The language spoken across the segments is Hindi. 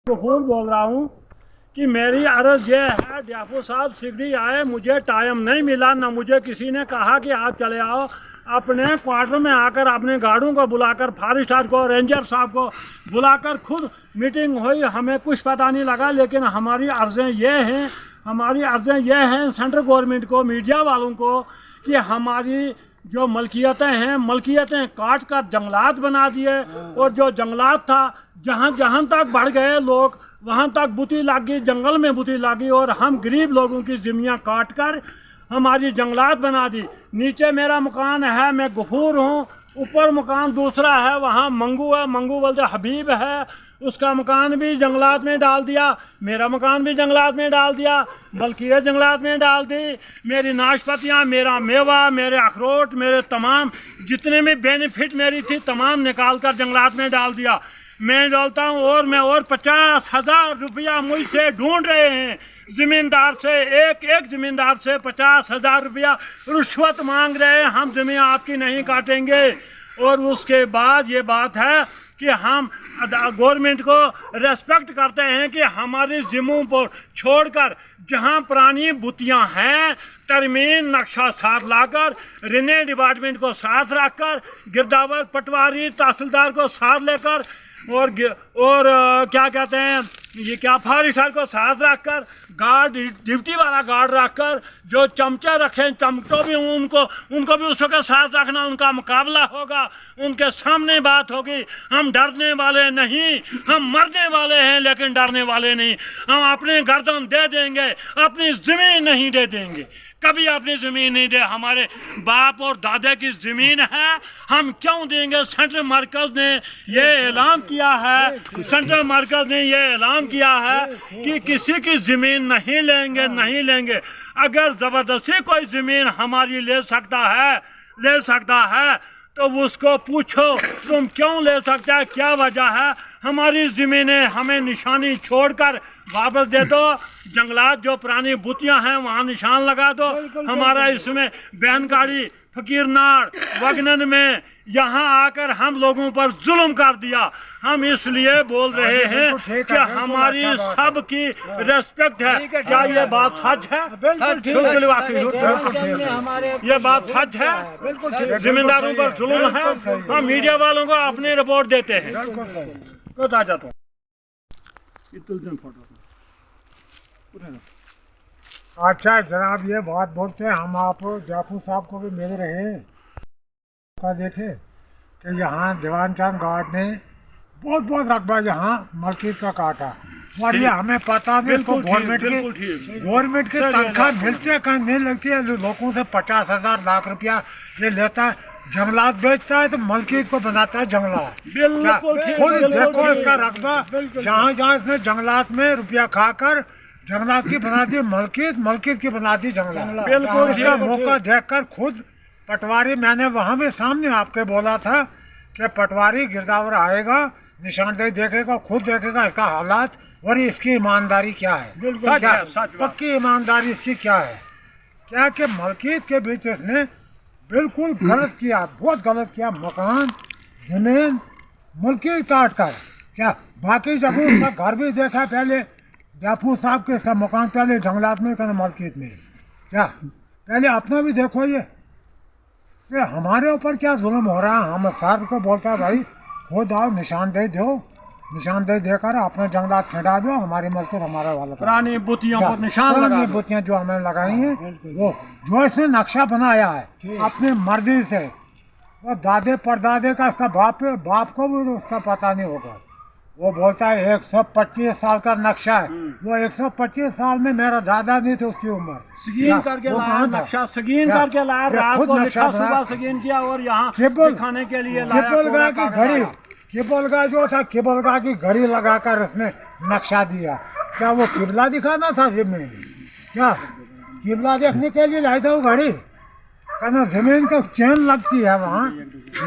गफूर बोल रहा हूँ कि मेरी अर्ज़ ये है, डियाफो साहब सिगड़ी आए, मुझे टाइम नहीं मिला, ना मुझे किसी ने कहा कि आप चले आओ। अपने क्वार्टर में आकर अपने गार्डों को बुलाकर, फॉरेस्टर को, रेंजर साहब को बुलाकर खुद मीटिंग हुई। हमें कुछ पता नहीं लगा, लेकिन हमारी अर्ज़ें ये हैं सेंट्रल गवर्नमेंट को, मीडिया वालों को, कि हमारी जो मलकियतें काट कर जंगलात बना दिए, और जो जंगलात था जहाँ तक बढ़ गए लोग वहाँ तक बुती लग गई, जंगल में बुती लगी, और हम गरीब लोगों की ज़मीयाँ काट कर हमारी जंगलात बना दी। नीचे मेरा मकान है, मैं गफूर हूँ, ऊपर मकान दूसरा है, वहाँ मंगू है, मंगू बोलते हबीब है, उसका मकान भी जंगलात में डाल दिया, मेरा मकान भी जंगलात में डाल दिया, बल्कि ये जंगलात में डाल दी। मेरी नाशपतियाँ, मेरा मेवा, मेरे अखरोट, मेरे तमाम जितने भी बेनिफिट मेरी थी तमाम निकाल कर जंगलात में डाल दिया। मैं डालता हूँ, और 50,000 रुपया मुझसे ढूंढ रहे हैं ज़मींदार से, एक ज़मींदार से 50,000 रुपया रिश्वत मांग रहे हैं। हम ज़मीन आपकी नहीं काटेंगे। और उसके बाद ये बात है कि हम गवर्नमेंट को रेस्पेक्ट करते हैं कि हमारी ज़मीनों पर छोड़कर जहां पुरानी बुतियां हैं, तरमीम नक्शा साथ लाकर, रेवेन्यू डिपार्टमेंट को साथ रखकर, गिरदावर पटवारी तहसीलदार को साथ लेकर, और क्या कहते हैं ये, क्या फॉरेस्टर को साथ रखकर, गार्ड, ड्यूटी वाला गार्ड रखकर, जो चमचे रखें चमचों भी उनको भी उसके साथ रखना। उनका मुकाबला होगा, उनके सामने बात होगी। हम डरने वाले नहीं, हम मरने वाले हैं, लेकिन डरने वाले नहीं। हम अपनी गर्दन दे देंगे, अपनी ज़मीन नहीं दे देंगे, कभी अपनी ज़मीन नहीं दे। हमारे बाप और दादा की ज़मीन है, हम क्यों देंगे? सेंट्रल मरकज़ ने ये ऐलान किया है, कि किसी की ज़मीन नहीं लेंगे। अगर ज़बरदस्ती कोई ज़मीन हमारी ले सकता है तो उसको पूछो, तुम क्यों ले सकता है, क्या वजह है? हमारी ज़मीनें हमें निशानी छोड़कर वापस दे दो। जंगलात जो पुरानी बुतियां हैं वहाँ निशान लगा दो। हमारा इसमें बैनकाड़ी, फकीरनाड़, वगनन में यहाँ आकर हम लोगों पर जुल्म कर दिया। हम इसलिए बोल रहे हैं कि हमारी सबकी रेस्पेक्ट है। क्या ये बात सच है? बिल्कुल ये बात सच है। जिम्मेदारों पर जुल्म है। हम मीडिया वालों को अपनी रिपोर्ट देते हैं। आ जाता हूँ। अच्छा जनाब, ये बात बोलते हैं, हम आप जाफू साहब को भी मिल रहे हैं। देखे कि यहाँ दीवान चंद गार्ड ने बहुत रकबा यहाँ मलकीत का काटा, और ये हमें पता नहीं। इसको गवर्नमेंट की तनख्वाह मिलती है, कहीं नहीं लगती है। लोगों से 50,000 लाख रुपया ये लेता है, जंगलात बेचता है, तो मलकीत को बनाता है जंगलात। खुद देखो इसका रकबा, जहाँ इसने जंगलात में रुपया खाकर जंगलात की बना दी मलकीत की बना दी जंगलात। इसका मौका देखकर खुद पटवारी, मैंने वहाँ भी सामने आपके बोला था कि पटवारी गिरदावर आएगा, निशानदेही देखेगा, खुद देखेगा इसका हालात और इसकी ईमानदारी क्या है। पक्की ईमानदारी इसकी क्या है, क्या कि मलकीत के बीच इसने बिल्कुल गलत किया, बहुत गलत किया। मकान, जमीन, मलकीत काट कर क्या, बाकी जब उसका घर भी देखा पहले जाफू साहब के, इसका मकान पहले जंगलात में, कहना मलकीत में, क्या पहले अपना भी देखो। ये हमारे ऊपर क्या जुल्म हो रहा है। हम सर को बोलता है भाई खुद आओ, निशानदेही दो, निशानदेही देकर अपने जंगलात फेंटा दो, हमारी मजदूर हमारा वाला पुरानी बुतियों पर निशान लगा दो। बुतियाँ जो हमने लगाई हैं, वो जो इसने नक्शा बनाया है अपनी मर्जी से, वो दादे परदादे का, इसका बाप को भी उसका पता नहीं होगा। वो बोलता है 125 साल का नक्शा है। वो 125 साल में मेरा दादा नहीं थे, उसकी उम्र सगीन करके लाया नक्शा, सगीन करके लाया, रात को लिखा, सुबह सगीन किया, और यहाँ दिखाने के लिए लाया। किबलगा जो था, किबलगा की घड़ी लगाकर इसने नक्शा दिया। क्या वो किबला दिखाना था जमीन? क्या किबला देखने के लिए लाई था वो घड़ी? कहना जमीन का चैन लगती है, वहाँ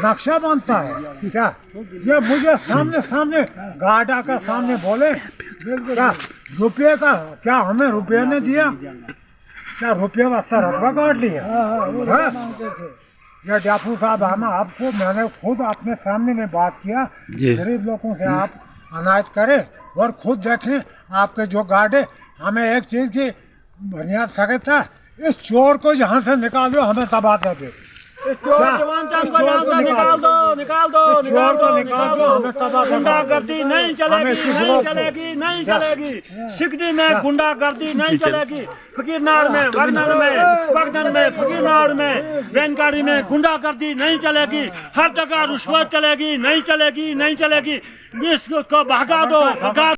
नक्शा बनता है। क्या ये मुझे सामने गार्ड आकर सामने बोले, क्या रुपये का, क्या हमें रुपये ने दिया? क्या रुपये वास्ता रकबा काट लिया? ये जाफू साहब, मैंने खुद अपने सामने में बात किया, गरीब लोगों से आप अनाज करें और खुद देखें आपके जो गार्ड है, हमें एक चीज़ की बुनियाद सकत था, इस चोर को यहाँ से निकाल दो, हमें सब आता दे। इस चोर जवान चांद को यहाँ से निकाल दो, निकाल दो, चोर को निकाल दो, हमें सब आता। गुंडागर्दी नहीं चलेगी, नहीं चलेगी, नहीं चलेगी। सिकदी में गुंडागर्दी नहीं चलेगी। फकीरनार में, वगनन में, फकीरनार में, बेनकारी में गुंडागर्दी नहीं चलेगी। हर जगह रुश्वत चलेगी, नहीं चलेगी, नहीं चलेगी। इसको भगा दो, भगा